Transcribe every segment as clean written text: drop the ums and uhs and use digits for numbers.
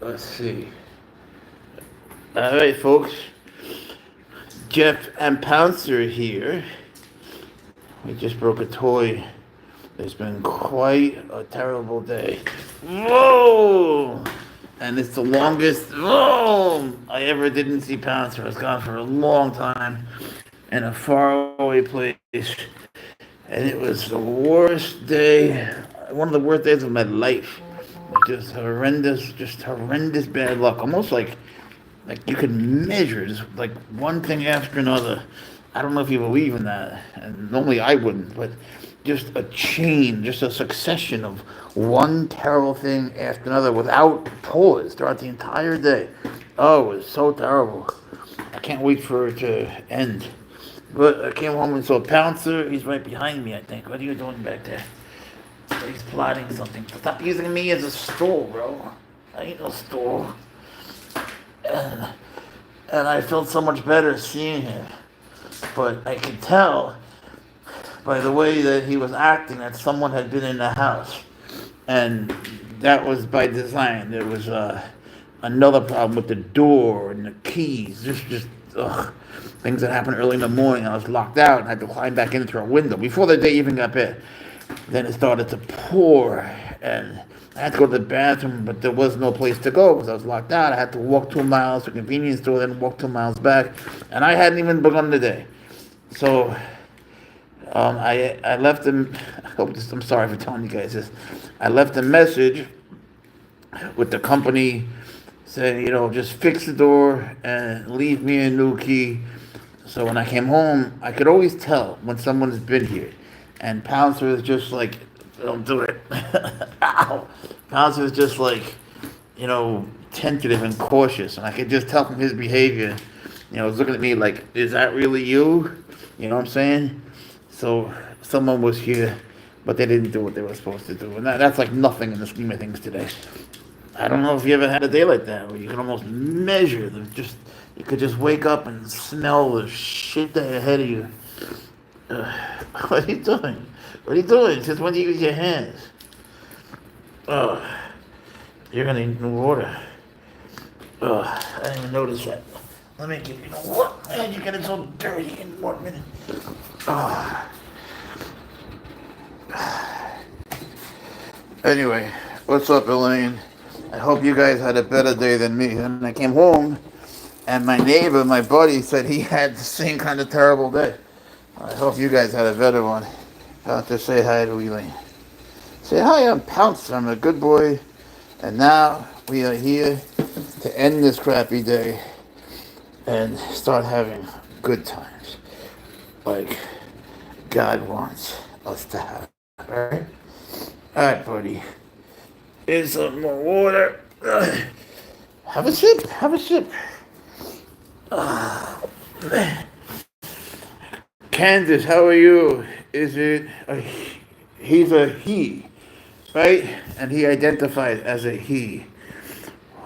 Let's see. All right, folks. Jeff and Pouncer here. We just broke a toy. It's been quite a terrible day. Whoa! And it's the longest I ever didn't see Pouncer. I was gone for a long time in a faraway place. And it was the worst day, one of the worst days of my life. Just horrendous bad luck. Almost like you could measure just like one thing after another. I don't know if you believe in that, and normally I wouldn't, but just a chain, just a succession of one terrible thing after another without pause throughout the entire day. Oh, it was so terrible. I can't wait for it to end. But I came home and saw Pouncer. He's right behind me, I think. What are you doing back there? He's plotting something. Stop using me as a stool, bro. I ain't no stool. And I felt so much better seeing him. But I could tell by the way that he was acting that someone had been in the house. And that was by design. There was another problem with the door and the keys. Just things that happened early in the morning. I was locked out and I had to climb back in through a window before the day even got bad. Then it started to pour, and I had to go to the bathroom, but there was no place to go because I was locked out. I had to walk 2 miles to a convenience store, then walk 2 miles back, and I hadn't even begun the day. So I left him. I'm sorry for telling you guys this. I left a message with the company saying, just fix the door and leave me a new key. So when I came home, I could always tell when someone's been here. And Pouncer is just like, don't do it. Ow. Pouncer is just like, tentative and cautious. And I could just tell from his behavior, he was looking at me like, is that really you? You know what I'm saying? So someone was here, but they didn't do what they were supposed to do. And that's like nothing in the scheme of things today. I don't know if you ever had a day like that where you can almost measure you could just wake up and smell the shit that ahead of you. What are you doing? What are you doing? Just when you use your hands. You're gonna need new water. I didn't even notice that. Let me get what? Man, you get it so dirty in 1 minute. Anyway, what's up, Elaine? I hope you guys had a better day than me. And I came home, and my neighbor, my buddy, said he had the same kind of terrible day. I hope you guys had a better one. I'll have to say hi to Elaine. Say hi, I'm Pouncer. I'm a good boy. And now we are here to end this crappy day and start having good times. Like God wants us to have. Alright? Alright, buddy. Here's some more water. Have a sip. Have a sip. Candace, how are you? Is it he's a he, right? And he identifies as a he.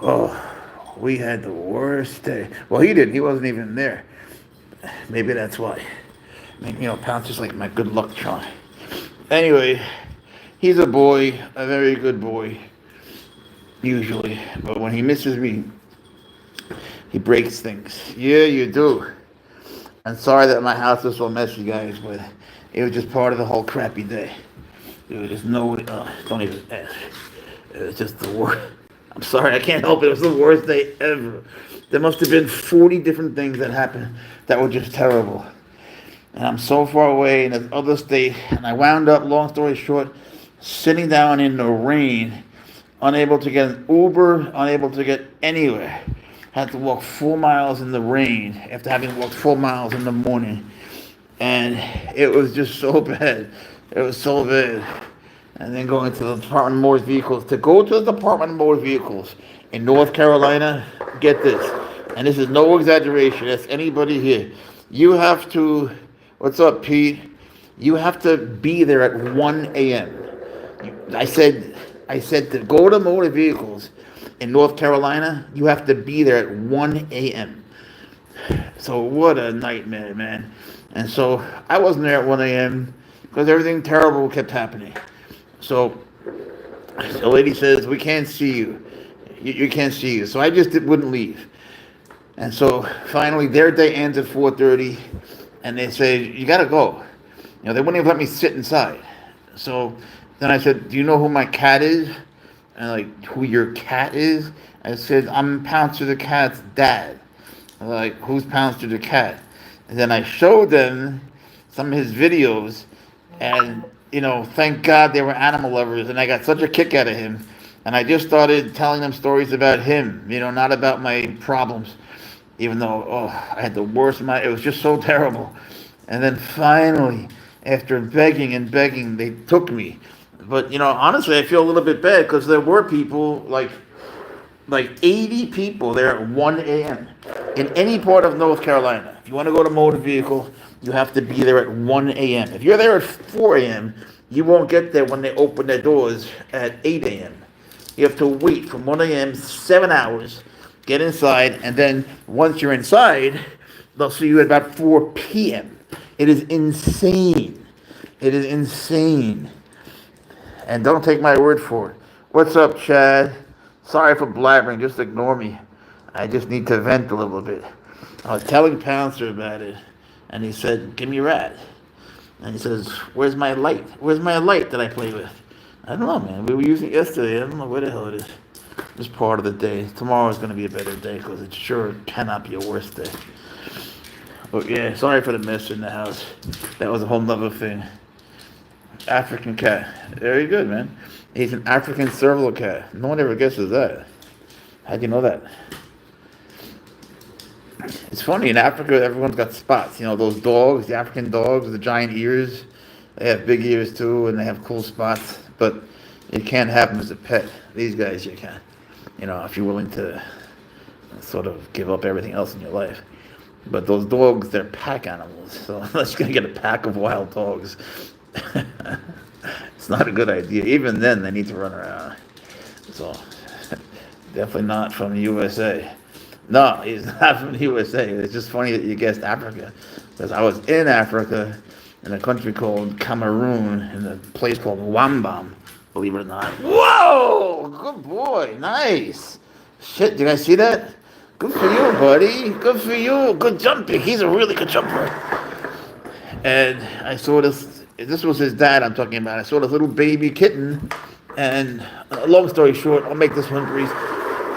Oh, we had the worst day. Well, he didn't. He wasn't even there. Maybe that's why. Pouncer's like my good luck charm. Anyway, he's a boy, a very good boy, usually. But when he misses me, he breaks things. Yeah, you do. I'm sorry that my house was so messy, guys, but it was just part of the whole crappy day. There was just no, don't even ask. It was just the worst. I'm sorry, I can't help it. It was the worst day ever. There must have been 40 different things that happened that were just terrible. And I'm so far away in the other state, and I wound up, long story short, sitting down in the rain, unable to get an Uber, unable to get anywhere. Had to walk 4 miles in the rain after having walked 4 miles in the morning. And it was just so bad. It was so bad. And then going to the Department of Motor Vehicles. To go to the Department of Motor Vehicles in North Carolina, get this. And this is no exaggeration. That's anybody here. You have to, what's up, Pete? You have to be there at 1 a.m. I said to go to motor vehicles in North Carolina, you have to be there at 1 a.m. So what a nightmare, man. And so I wasn't there at 1 a.m. because everything terrible kept happening. So the lady says, we can't see you. You can't see you. So I just wouldn't leave. And so finally, their day ends at 4:30, and they say, "You got to go." They wouldn't even let me sit inside. So then I said, "Do you know who my cat is?" And like, "Who your cat is?" I said, "I'm Pouncer the Cat's dad." And they're like, "Who's Pouncer the Cat?" And then I showed them some of his videos, and thank God they were animal lovers, and I got such a kick out of him. And I just started telling them stories about him, not about my problems, even though I had the worst. It was just so terrible. And then finally, after begging and begging, they took me. But honestly, I feel a little bit bad because there were people like 80 people there at 1 a.m. in any part of North Carolina. If you want to go to motor vehicle, you have to be there at 1 a.m. If you're there at 4 a.m., you won't get there when they open their doors at 8 a.m. You have to wait from 1 a.m., 7 hours, get inside, and then once you're inside, they'll see you at about 4 p.m. It is insane. It is insane. And don't take my word for it. What's up, Chad? Sorry for blabbering, just ignore me. I just need to vent a little bit. I was telling Pouncer about it, and he said, "Give me a rat." And he says, "Where's my light? Where's my light that I play with?" I don't know, man. We were using it yesterday. I don't know where the hell it is. It's part of the day. Tomorrow's going to be a better day because it sure cannot be a worse day. But yeah, sorry for the mess in the house. That was a whole nother thing. African cat. Very good, man. He's an African Serval Cat. No one ever guesses that. How'd you know that? It's funny, in Africa, everyone's got spots. Those dogs, the African dogs with the giant ears. They have big ears too, and they have cool spots. But you can't have them as a pet. These guys you can. If you're willing to sort of give up everything else in your life. But those dogs, they're pack animals. So unless you're going to get a pack of wild dogs, it's not a good idea. Even then, they need to run around. So definitely not from the USA. No, he's not from the USA. It's just funny that you guessed Africa. Because I was in Africa, in a country called Cameroon, in a place called Wambam, believe it or not. Whoa! Good boy. Nice. Shit, did I see that? Good for you, buddy. Good for you. Good jumping. He's a really good jumper. And I saw this. This was his dad I'm talking about. I saw this little baby kitten. And long story short, I'll make this one brief.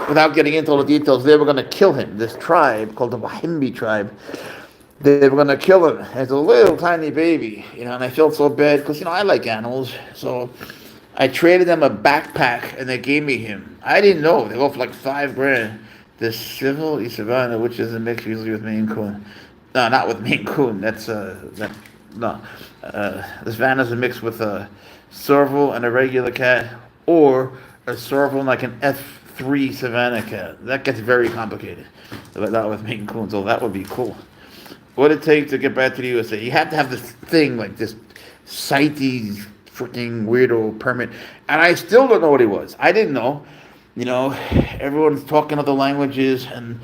Without getting into all the details, they were going to kill him. This tribe called the Wambam tribe. They were going to kill him as a little tiny baby, and I felt so bad because, I like animals. So I traded them a backpack and they gave me him. I didn't know. They go for like $5,000. The Civil Savannah, which is a mix usually with Maine Coon. No, not with Maine Coon. That's, no. The Savannah's a mix with a Serval and a regular cat, or a Serval and like an F3 Savannah cat. That gets very complicated. But not with Maine Coon, so that would be cool. What it takes to get back to the USA. You have to have this thing, like this CITES freaking weirdo permit. And I still don't know what he was. I didn't know. Everyone's talking other languages, and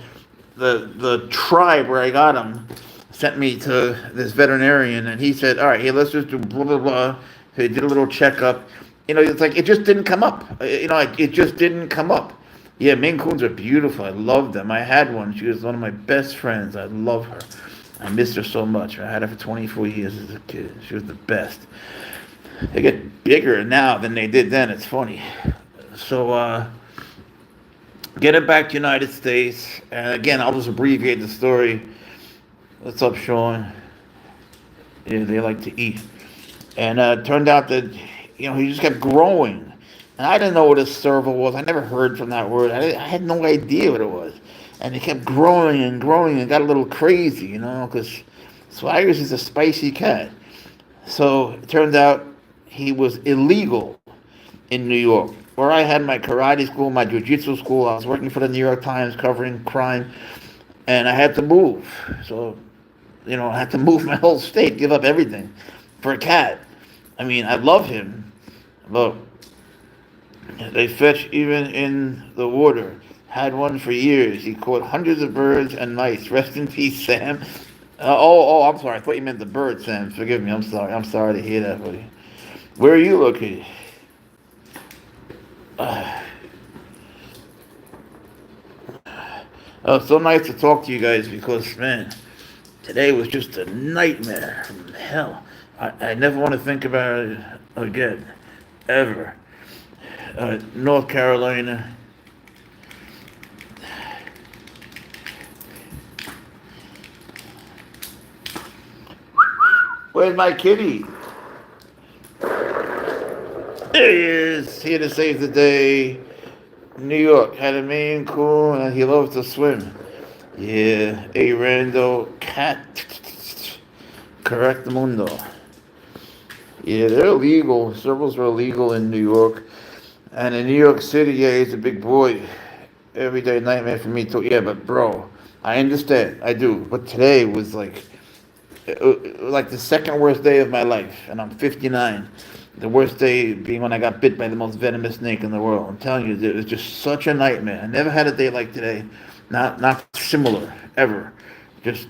the tribe where I got him sent me to this veterinarian, and he said, "All right, here, let's just do blah, blah, blah." So he did a little checkup. It's like, it just didn't come up. It just didn't come up. Yeah, Maine Coons are beautiful. I love them. I had one. She was one of my best friends. I love her. I missed her so much. I had her for 24 years as a kid. She was the best. They get bigger now than they did then. It's funny. So, getting back to the United States. And again, I'll just abbreviate the story. What's up, Sean? Yeah, they like to eat. And it turned out that, he just kept growing. And I didn't know what a serval was. I never heard from that word. I had no idea what it was. And it kept growing and growing and got a little crazy, because Swaggers is a spicy cat. So it turned out he was illegal in New York, where I had my karate school, my jiu-jitsu school. I was working for the New York Times covering crime, and I had to move. So, I had to move my whole state, give up everything for a cat. I mean, I love him, but they fetch even in the water. Had one for years. He caught hundreds of birds and mice. Rest in peace, Sam. I'm sorry. I thought you meant the bird, Sam. Forgive me. I'm sorry. I'm sorry to hear that, buddy. Where are you located? It's so nice to talk to you guys because, man, today was just a nightmare from hell. I never want to think about it again, ever. North Carolina. Where's my kitty? There he is, here to save the day. New York had a Maine Coon, and he loves to swim. Yeah, a rando cat. Correct mundo. Yeah, they're illegal. Servals are illegal in New York. And in New York City, yeah, he's a big boy. Everyday nightmare for me too. Yeah, but bro, I understand. I do. But today was like the second worst day of my life, and I'm 59. The worst day being when I got bit by the most venomous snake in the world. I'm telling you, it was just such a nightmare. I never had a day like today, not similar ever. Just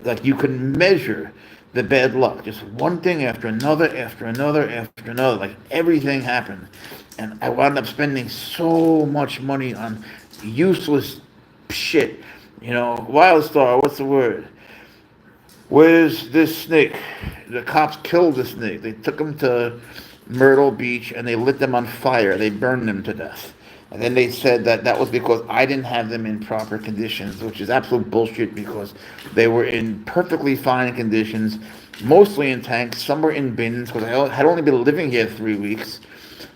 like you can measure the bad luck. Just one thing after another, after another, after another. Like everything happened, and I wound up spending so much money on useless shit. You know, Wildstar. What's the word? Where's this snake? The cops killed the snake. They took him to Myrtle Beach and they lit them on fire. They burned them to death. And then they said that that was because I didn't have them in proper conditions, which is absolute bullshit because they were in perfectly fine conditions, mostly in tanks. Some were in bins because I had only been living here 3 weeks.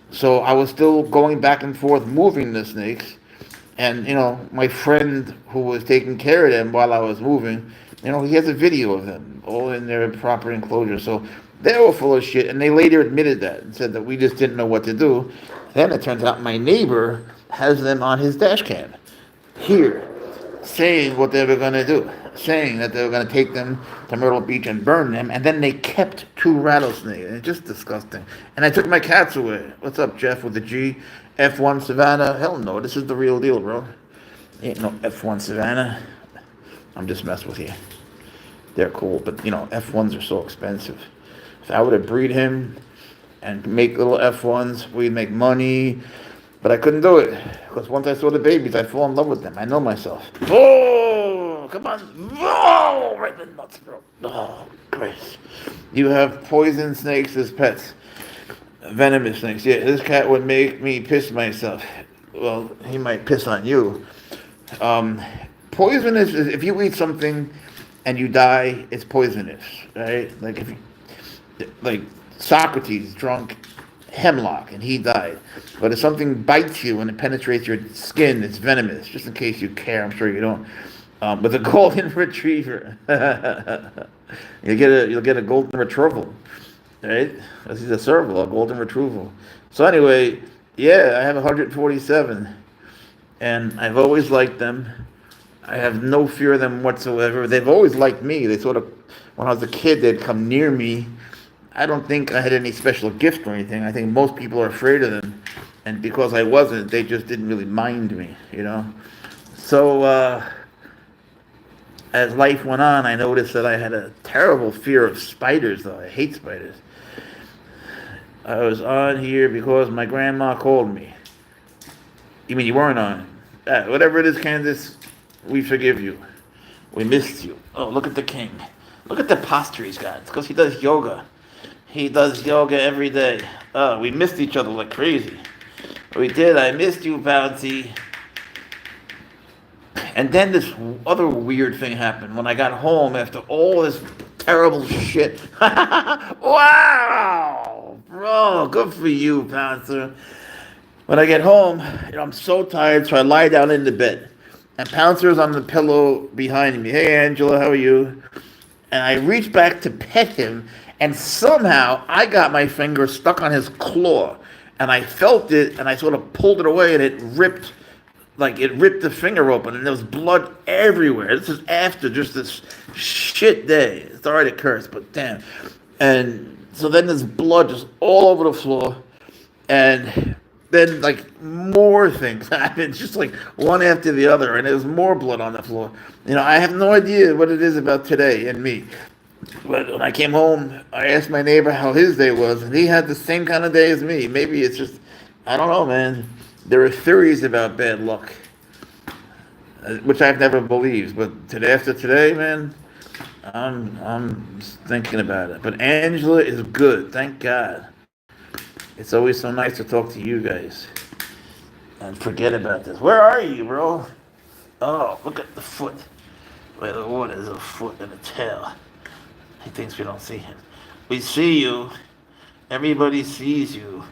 So I was still going back and forth moving the snakes. And, you know, my friend who was taking care of them while I was moving, you know, he has a video of them all in their proper enclosure. So they were full of shit. And they later admitted that and said that we just didn't know what to do. Then it turns out my neighbor has them on his dash cam here, saying what they were going to do, saying that they were going to take them to Myrtle Beach and burn them. And then they kept 2 rattlesnakes. It's just disgusting. And I took my cats away. What's up, Jeff, with the G? F1 Savannah? Hell no, this is the real deal, bro. Ain't no F1 Savannah. I'm just messing with you. They're cool, but you know, F1s are so expensive. If I were to breed him and make little F1s, we'd make money. But I couldn't do it because once I saw the babies, I fall in love with them. I know myself. Oh, come on. Oh, right in the nuts, bro. Oh, Christ. You have poison snakes as pets. Venomous snakes. Yeah, this cat would make me piss myself. Well, he might piss on you. Poisonous is if you eat something and you die, it's poisonous, right? Like if you, like Socrates drunk hemlock and he died. But if something bites you and it penetrates your skin, it's venomous. Just in case you care, I'm sure you don't. With a golden retriever, you'll get a golden retrieval, right? This is a serval, a golden retrieval. So anyway, yeah, I have 147, and I've always liked them. I have no fear of them whatsoever. They've always liked me. They sort of, when I was a kid, they'd come near me. I don't think I had any special gift or anything. I think most people are afraid of them, and because I wasn't, they just didn't really mind me, you know. So as life went on, I noticed that I had a terrible fear of spiders, though. I hate spiders. I was on here because my grandma called me. You mean you weren't on? Whatever it is, Candace, we forgive you. We missed you. Oh, look at the king. Look at the posture he's got. It's because he does yoga. He does yoga every day. Oh, we missed each other like crazy. We did. I missed you, Bouncy. And then this other weird thing happened when I got home after all this terrible shit. Wow! Bro, good for you, Pouncer. When I get home, you know, I'm so tired, so I lie down in the bed. And Pouncer's on the pillow behind me. Hey, Angela, how are you? And I reach back to pet him, and somehow I got my finger stuck on his claw. And I felt it, and I sort of pulled it away, and it ripped the finger open, and there was blood everywhere. This is after just this shit day. Sorry to curse, but damn. And so then there's blood just all over the floor, and then like more things happened, just like one after the other, and there's more blood on the floor. You know, I have no idea what it is about today and me. But when I came home, I asked my neighbor how his day was, and he had the same kind of day as me. Maybe it's just, I don't know, man. There are theories about bad luck. which I've never believed. But today, after today, man, I'm thinking about it. But Angela is good, thank God. It's always so nice to talk to you guys and forget about this. Where are you, bro? Oh, look at the foot. Where the water is a foot and a tail. He thinks we don't see him. We see you. Everybody sees you.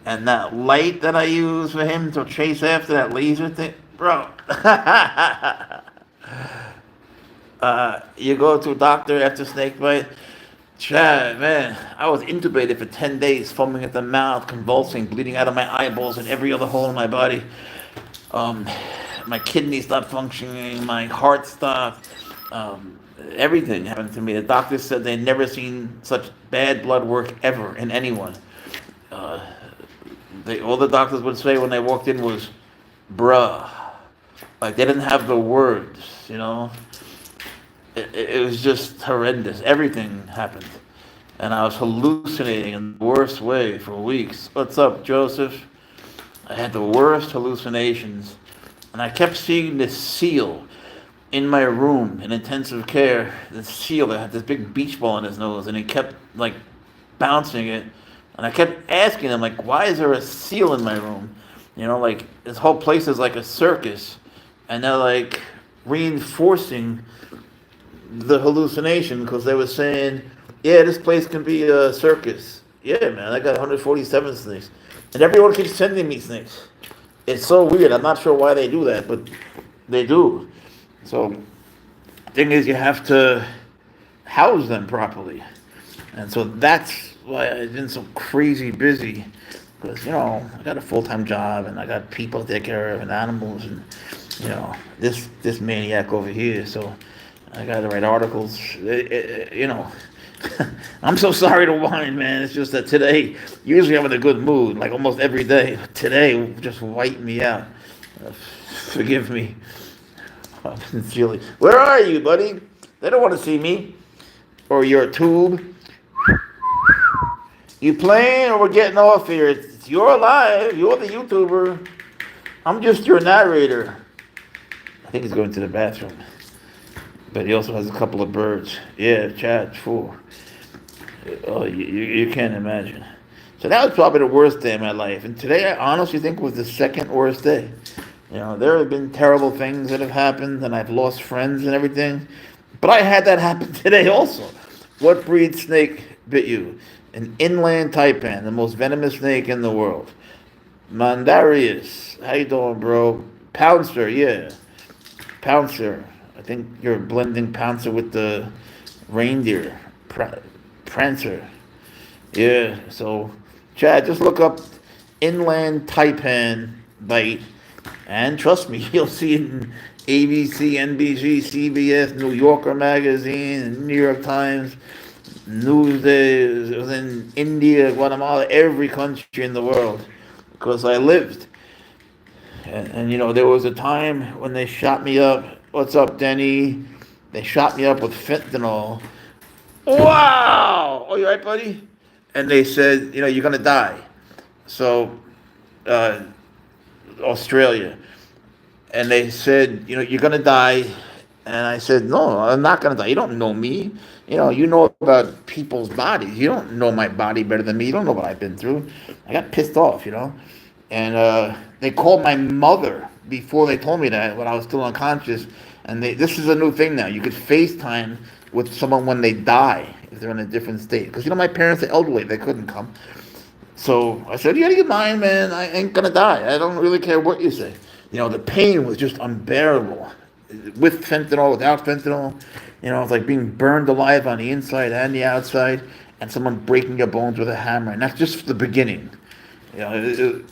And that light that I use for him to chase after that laser thing, bro. You go to a doctor after snake bite. Chad, man, I was intubated for 10 days, foaming at the mouth, convulsing, bleeding out of my eyeballs and every other hole in my body. Um, my kidneys stopped functioning, my heart stopped. Everything happened to me. The doctors said they'd never seen such bad blood work ever in anyone. Uh, all the doctors would say when they walked in was, bruh. Like, they didn't have the words, you know? It was just horrendous. Everything happened. And I was hallucinating in the worst way for weeks. What's up, Joseph? I had the worst hallucinations. And I kept seeing this seal in my room in intensive care. This seal that had this big beach ball in his nose. And he kept, like, bouncing it. And I kept asking him, like, why is there a seal in my room? You know, like, this whole place is like a circus. And they're, like, reinforcing the hallucination because they were saying, yeah, this place can be a circus. Yeah, man, I got 147 snakes. And everyone keeps sending me snakes. It's so weird. I'm not sure why they do that, but they do. So, the thing is, you have to house them properly. And so that's why I've been so crazy busy. Because, you know, I got a full-time job and I got people to take care of and animals and, you know, this maniac over here. So, I got to write articles, you know. I'm so sorry to whine, man. It's just that today, usually I'm in a good mood, like almost every day. Today just wiped me out. Forgive me. Sincerely. Where are you, buddy? They don't want to see me. Or your tube. You playing or we're getting off here? You're alive. You're the YouTuber. I'm just your narrator. I think he's going to the bathroom. But he also has a couple of birds. Yeah, Chad, fool. Oh, you can't imagine. So that was probably the worst day of my life. And today, I honestly think was the second worst day. You know, there have been terrible things that have happened, and I've lost friends and everything. But I had that happen today also. What breed snake bit you? An inland taipan, the most venomous snake in the world. Mandarius, how you doing, bro? Pouncer, yeah. Pouncer. I think you're blending Pouncer with the reindeer. Prancer. Yeah, so, Chad, just look up inland taipan bite, and trust me, you'll see it in ABC, NBC, CBS, New Yorker magazine, New York Times, Newsday. It was in India, Guatemala, every country in the world, because I lived. And you know, there was a time when they shot me up. What's up, Denny? They shot me up with fentanyl. Wow! Oh, you right, buddy? And they said, you know, you're going to die. So, Australia. And they said, you know, you're going to die. And I said, no, I'm not going to die. You don't know me. You know, you know about people's bodies. You don't know my body better than me. You don't know what I've been through. I got pissed off, you know. And they called my mother before they told me that when I was still unconscious. And this is a new thing now. You could FaceTime with someone when they die if they're in a different state. Because, you know, my parents are elderly. They couldn't come. So I said, you gotta get mine, man. I ain't gonna die. I don't really care what you say. You know, the pain was just unbearable. With fentanyl, without fentanyl. You know, it's like being burned alive on the inside and the outside. And someone breaking your bones with a hammer. And that's just the beginning. You know,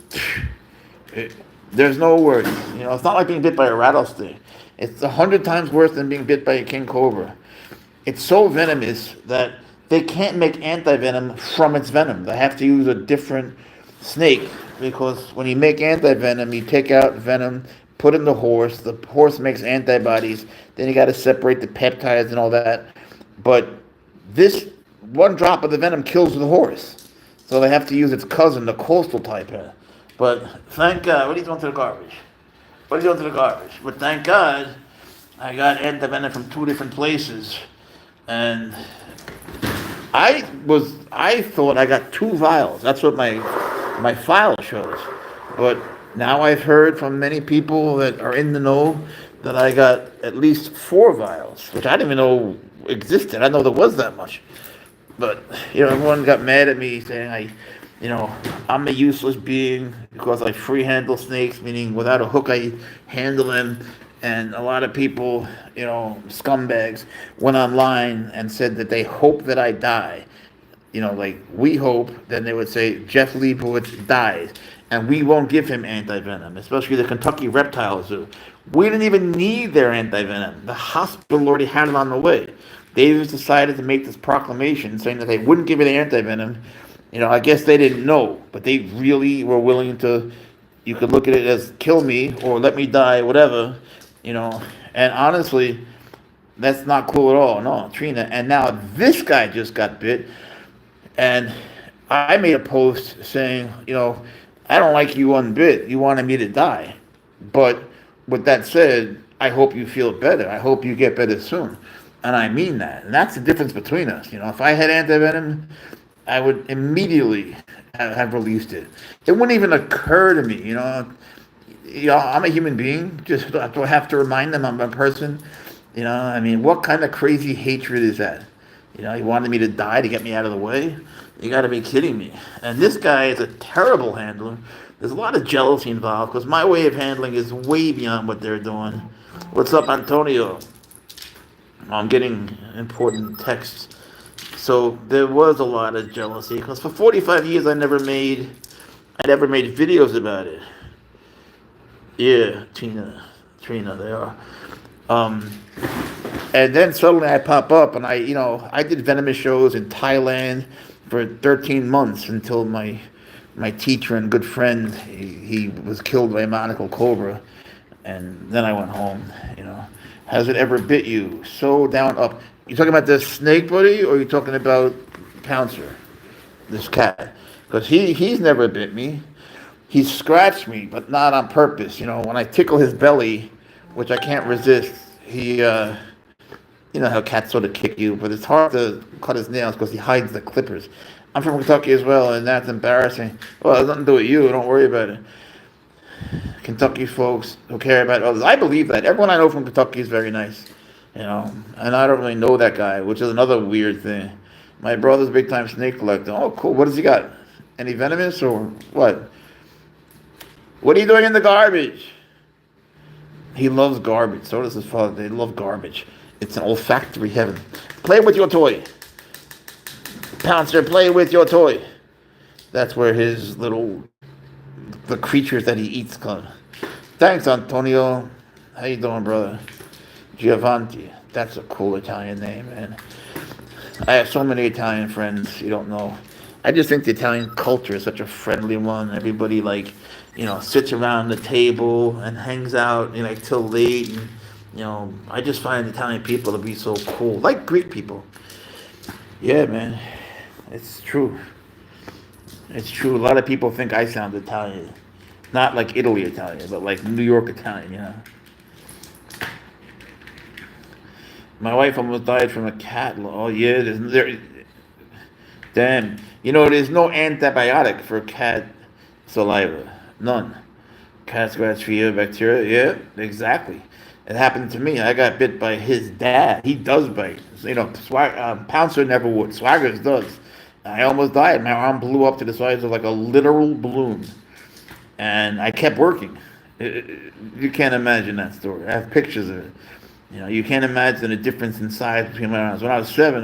there's no words. You know, it's not like being bit by a rattlesnake. It's 100 times worse than being bit by a king cobra. It's so venomous that they can't make antivenom from its venom. They have to use a different snake because when you make antivenom, you take out venom, put in the horse makes antibodies, then you got to separate the peptides and all that. But this one drop of the venom kills the horse. So they have to use its cousin, the coastal type. But thank God, what are you doing to the garbage? What are you doing to the garbage? But thank God, I got antivenom from 2 different places, and I thought I got 2 vials. That's what my file shows. But now I've heard from many people that are in the know that I got at least 4 vials, which I didn't even know existed. I didn't know there was that much. But everyone got mad at me saying I'm a useless being because I free handle snakes, meaning without a hook I handle them. And a lot of people, scumbags, went online and said that they hope that I die. Like we hope, then they would say Jeff Leibowitz dies, and we won't give him antivenom, especially the Kentucky Reptile Zoo. We didn't even need their antivenom. The hospital already had it on the way. They just decided to make this proclamation saying that they wouldn't give it antivenom. I guess they didn't know, but they really were willing to. You could look at it as kill me or let me die, whatever. And honestly, that's not cool at all. No, Trina. And now this guy just got bit. And I made a post saying, I don't like you one bit. You wanted me to die. But with that said, I hope you feel better. I hope you get better soon. And I mean that. And that's the difference between us. If I had antivenom, I would immediately have released it. It wouldn't even occur to me, I'm a human being. Just do I have to remind them I'm a person? What kind of crazy hatred is that? He wanted me to die to get me out of the way? You got to be kidding me. And this guy is a terrible handler. There's a lot of jealousy involved because my way of handling is way beyond what they're doing. What's up, Antonio? I'm getting important texts. So there was a lot of jealousy because for 45 years I never made videos about it. Yeah, Trina, they are. And then suddenly I pop up and I did Venomous shows in Thailand for 13 months until my teacher and good friend, he was killed by a monocle cobra. And then I went home, Has it ever bit you? So down, up. You talking about the snake, buddy, or are you talking about Pouncer, this cat? Because he's never bit me. He scratched me, but not on purpose. When I tickle his belly, which I can't resist, he how cats sort of kick you, but it's hard to cut his nails because he hides the clippers. I'm from Kentucky as well, and that's embarrassing. Well, it has nothing to do with you. Don't worry about it. Kentucky folks who care about others. I believe that. Everyone I know from Kentucky is very nice, and I don't really know that guy, which is another weird thing. My brother's a big-time snake collector. Oh, cool. What does he got? Any venomous or what? What are you doing in the garbage? He loves garbage. So does his father. They love garbage. It's an olfactory heaven. Play with your toy. Pouncer, play with your toy. That's where the creatures that he eats come. Thanks, Antonio. How you doing, brother? Giovanni. That's a cool Italian name, man. I have so many Italian friends, you don't know. I just think the Italian culture is such a friendly one. Everybody, sits around the table and hangs out, till late. And, I just find Italian people to be so cool. Like Greek people. Yeah, man. It's true. It's true. A lot of people think I sound Italian. Not like Italy Italian, but like New York Italian, My wife almost died from a cat. Oh, yeah. Damn. There's no antibiotic for cat saliva. None. Cat scratch fever, bacteria. Yeah, exactly. It happened to me. I got bit by his dad. He does bite. Pouncer never would. Swaggers does. I almost died. My arm blew up to the size of like a literal balloon. And I kept working. You can't imagine that story. I have pictures of it. You can't imagine the difference in size between my arms. When I was 7,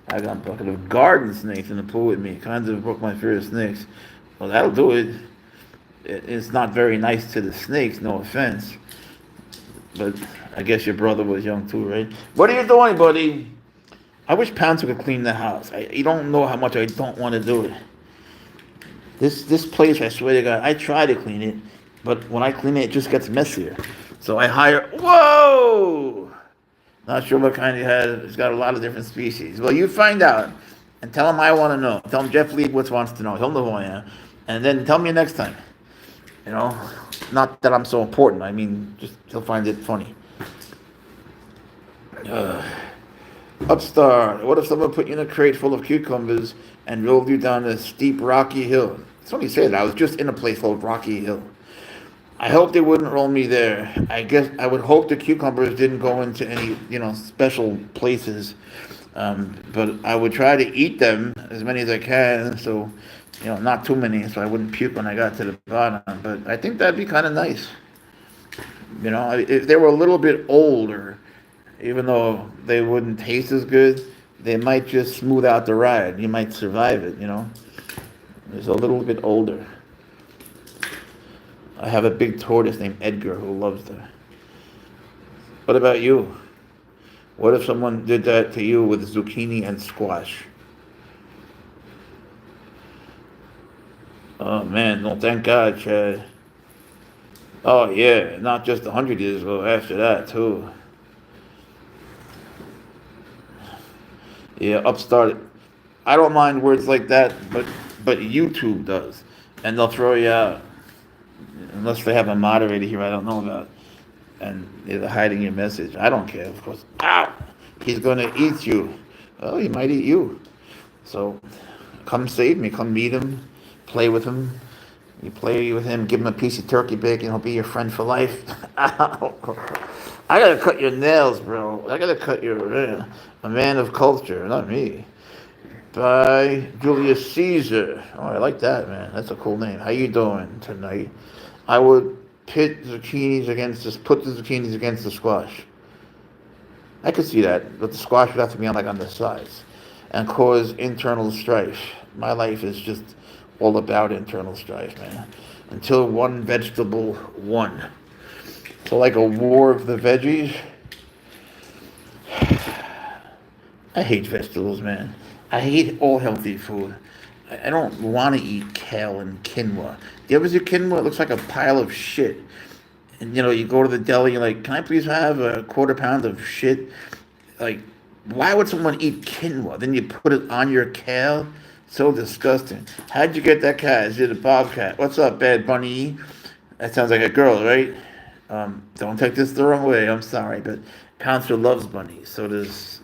I got a bucket of garden snakes in the pool with me. Kind of broke my fear of snakes. Well, that'll do it. It's not very nice to the snakes, no offense. But I guess your brother was young too, right? What are you doing, buddy? I wish Pouncer could clean the house. You don't know how much I don't want to do it. This place, I swear to God, I try to clean it, but when I clean it, it just gets messier. So I hire... Whoa! Not sure what kind he has. It's got a lot of different species. Well, you find out, and tell him I want to know. Tell him Jeff Leibowitz wants to know. He'll know who I am. And then tell me next time. Not that I'm so important. I mean, just he'll find it funny. Upstart. What if someone put you in a crate full of cucumbers and rolled you down a steep rocky hill? It's funny you say that. I was just in a place called Rocky Hill. I hope they wouldn't roll me there. I guess I would hope the cucumbers didn't go into any, special places. But I would try to eat them as many as I can, so, not too many, so I wouldn't puke when I got to the bottom. But I think that'd be kind of nice. If they were a little bit older, even though they wouldn't taste as good, they might just smooth out the ride. You might survive it, It's a little bit older. I have a big tortoise named Edgar who loves them. What about you? What if someone did that to you with zucchini and squash? Oh man, no, thank God, Chad. Oh yeah, not just 100 years ago, after that too. Yeah, upstart. I don't mind words like that, but YouTube does. And they'll throw you out. Unless they have a moderator here I don't know about. And they're hiding your message. I don't care, of course. Ow! He's going to eat you. Well, he might eat you. So come save me. Come meet him. Play with him. You play with him. Give him a piece of turkey bacon. He'll be your friend for life. Ow. I got to cut your nails, bro. I got to cut your... a man of culture, not me. By Julius Caesar. Oh, I like that, man. That's a cool name. How you doing tonight? I would put the zucchinis against the squash. I could see that, but the squash would have to be on the sides and cause internal strife. My life is just all about internal strife, man. Until one vegetable won. So like a war of the veggies. I hate vegetables, man. I hate all healthy food. I don't want to eat kale and quinoa. Do you ever see quinoa? It looks like a pile of shit. And, you go to the deli, you're like, can I please have a quarter pound of shit? Like, why would someone eat quinoa? Then you put it on your kale? So disgusting. How'd you get that cat? Is it a bobcat? What's up, Bad Bunny? That sounds like a girl, right? Don't take this the wrong way. I'm sorry, but Pouncer loves bunnies. So does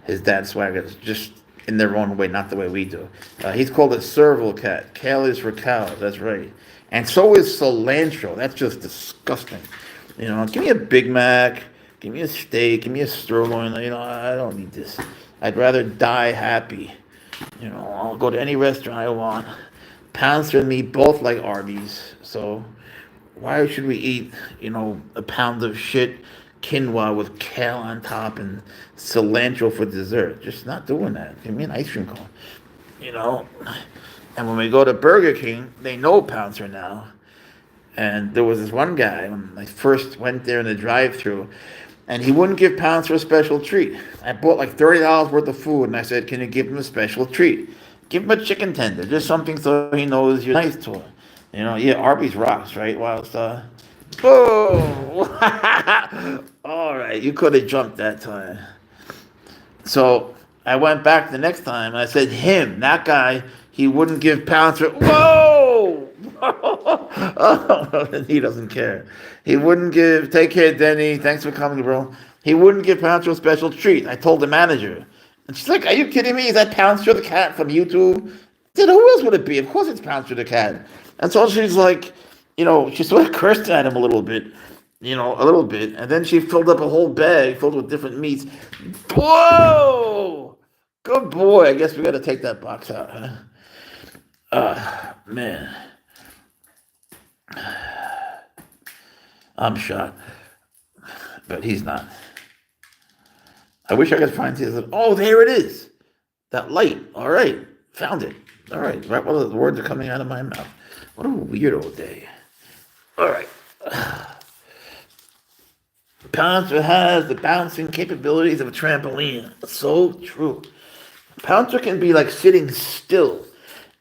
his dad Swagger. Just in their own way, not the way we do. He's called a serval cat. Kale is for cows. That's right. And so is cilantro. That's just disgusting. Give me a Big Mac. Give me a steak. Give me a sirloin. I don't need this. I'd rather die happy. I'll go to any restaurant I want. Pouncer and me both like Arby's. So why should we eat, a pound of shit quinoa with kale on top and cilantro for dessert? Just not doing that. Give me an ice cream cone. And when we go to Burger King, they know Pouncer now. And there was this one guy when I first went there in the drive-thru, and he wouldn't give Pouncer a special treat. I bought like $30 worth of food, and I said, can you give him a special treat? Give him a chicken tender, just something so he knows you're nice to him. Yeah, Arby's rocks, right, Wildstar? Boom! All right, you could have jumped that time. So I went back the next time, and I said, that guy, he wouldn't give Pouncer... Whoa! Oh, he doesn't care. He wouldn't give... Take care, Denny. Thanks for coming, bro. He wouldn't give Pouncer a special treat. I told the manager. And she's like, are you kidding me? Is that Pouncer the Cat from YouTube? I said, who else would it be? Of course it's Pouncer the Cat. And so she's like, she sort of cursed at him a little bit. And then she filled up a whole bag filled with different meats. Whoa! Good boy. I guess we got to take that box out, huh? Man. I'm shot. But he's not. I wish I could find his. Oh, there it is. That light. All right. Found it. All right. Right while the words are coming out of my mouth. What a weirdo day. All right. Pouncer has the bouncing capabilities of a trampoline. So true. Pouncer can be like sitting still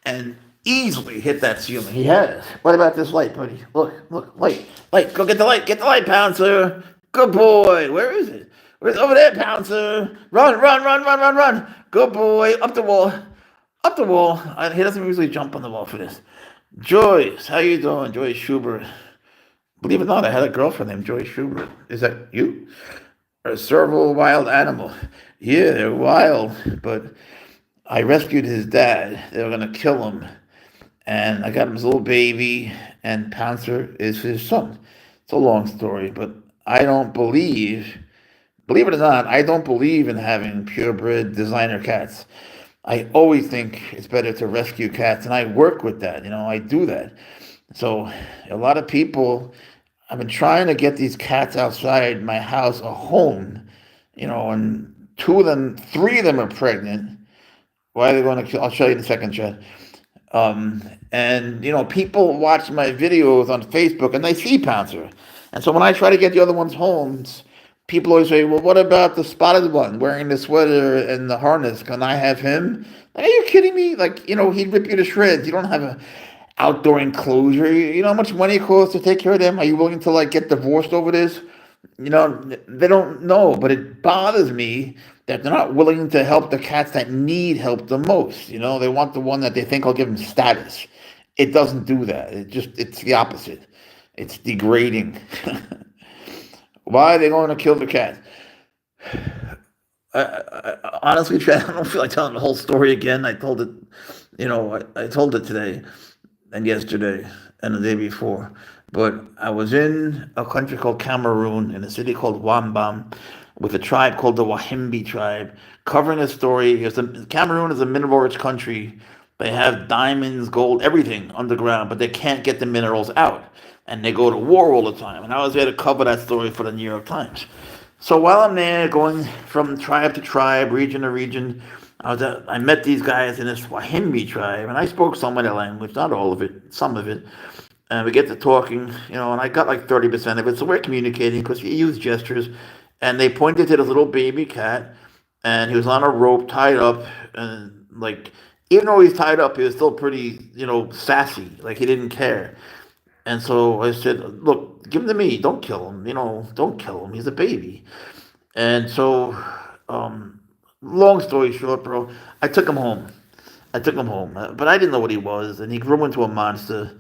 and easily hit that ceiling. He has. What about this light, buddy? Look, light. Go get the light. Get the light, Pouncer. Good boy. Where is it? Where's over there, Pouncer? Run. Good boy. Up the wall. Up the wall. He doesn't usually jump on the wall for this. Joyce, how you doing? Joyce Schubert. Believe it or not, I had a girlfriend named Joy Schubert. Is that you? A serval wild animal. Yeah, they're wild, but I rescued his dad. They were going to kill him. And I got him his little baby, and Pouncer is his son. It's a long story, but I don't believe it or not, I don't believe in having purebred designer cats. I always think it's better to rescue cats, and I work with that. I do that. So a lot of people, I've been trying to get these cats outside my house a home, and three of them are pregnant. Why are they going to kill? I'll show you in a second, Chad. And people watch my videos on Facebook and they see Pouncer. And so when I try to get the other ones homes, people always say, well, what about the spotted one wearing the sweater and the harness? Can I have him? Like, are you kidding me? Like, he'd rip you to shreds. You don't have a outdoor enclosure. You know how much money it costs to take care of them? Are you willing to get divorced over this? They don't know, but it bothers me that they're not willing to help the cats that need help the most. They want the one that they think will give them status. It doesn't do that. It's the opposite. It's degrading. Why are they going to kill the cat? Honestly, Chad, I don't feel like telling the whole story again. I told it, I told it today and yesterday and the day before. But I was in a country called Cameroon, in a city called Wambam, with a tribe called the Wahimbi tribe, covering a story. Cameroon is a mineral-rich country. They have diamonds, gold, everything underground, but they can't get the minerals out. And they go to war all the time. And I was there to cover that story for the New York Times. So while I'm there, going from tribe to tribe, region to region, I met these guys in this Wahimbi tribe, and I spoke some of their language, not all of it, some of it. And we get to talking, and I got 30% of it. So we're communicating because we use gestures. And they pointed to this little baby cat, and he was on a rope tied up. And even though he's tied up, he was still pretty, sassy. He didn't care. And so I said, look, give him to me. Don't kill him. Don't kill him. He's a baby. And so, long story short, bro, I took him home. But I didn't know what he was. And he grew into a monster.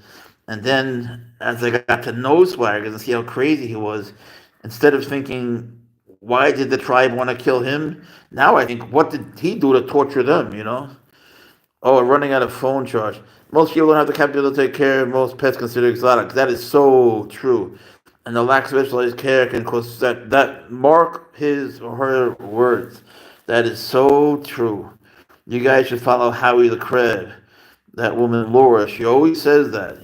And then as I got to know Swaggers and see how crazy he was, instead of thinking, why did the tribe want to kill him? Now I think, what did he do to torture them, Oh, running out of phone charge. Most people don't have the capital to take care of most pets considered exotic. That is so true. And the lack of specialized care can cause that mark his or her words. That is so true. You guys should follow Howie the Crab. That woman, Laura, she always says that,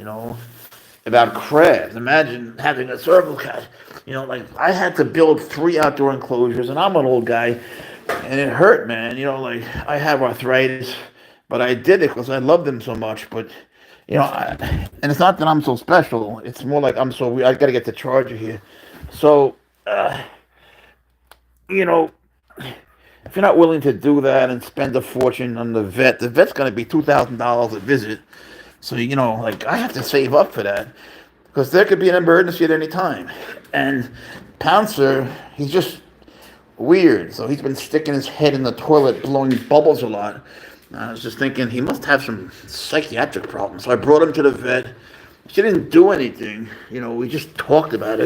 about crabs. Imagine having a serval cat. I had to build 3 outdoor enclosures, and I'm an old guy, and it hurt, man. I have arthritis, but I did it because I love them so much. But, and it's not that I'm so special. It's more like I'm so weird. I got to get the charger here. So, if you're not willing to do that and spend a fortune on the vet's going to be $2,000 a visit. So, I have to save up for that because there could be an emergency at any time. And Pouncer, he's just weird. So he's been sticking his head in the toilet, blowing bubbles a lot. I was just thinking he must have some psychiatric problems. So I brought him to the vet. She didn't do anything. We just talked about it.